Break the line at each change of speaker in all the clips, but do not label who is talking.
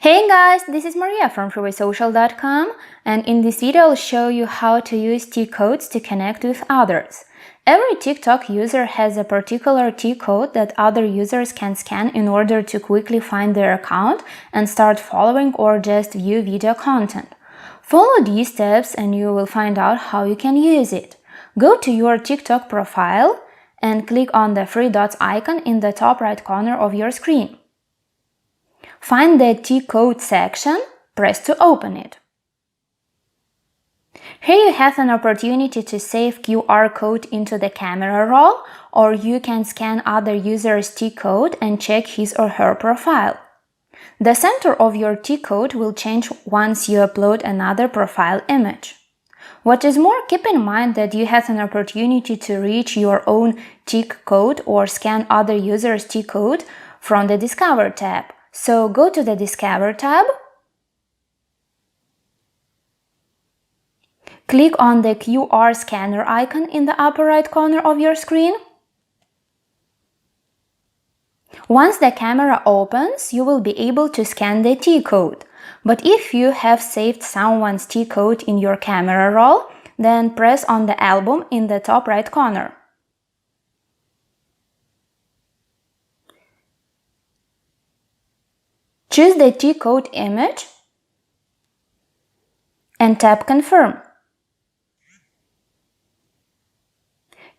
Hey guys, this is Maria from freewaysocial.com, and in this video I'll show you how to use TikCodes to connect with others. Every TikTok user has a particular TikCode that other users can scan in order to quickly find their account and start following or just view video content. Follow these steps and you will find out how you can use it. Go to your TikTok profile and click on the three dots icon in the top right corner of your screen. Find the TikCode section, press to open it. Here you have an opportunity to save QR code into the camera roll, or you can scan other users' TikCode and check his or her profile. The center of your TikCode will change once you upload another profile image. What is more, keep in mind that you have an opportunity to reach your own TikCode or scan other users' TikCode from the Discover tab. So go to the Discover tab, click on the QR scanner icon in the upper right corner of your screen. Once the camera opens, you will be able to scan the TikCode. But if you have saved someone's TikCode in your camera roll, then press on the album in the top right corner. Choose the TikCode image and tap Confirm.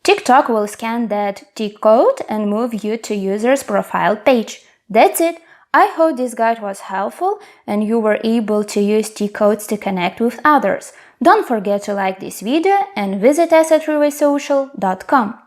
TikTok will scan that TikCode and move you to user's profile page. That's it. I hope this guide was helpful and you were able to use TikCodes to connect with others. Don't forget to like this video and visit us at freewaysocial.com.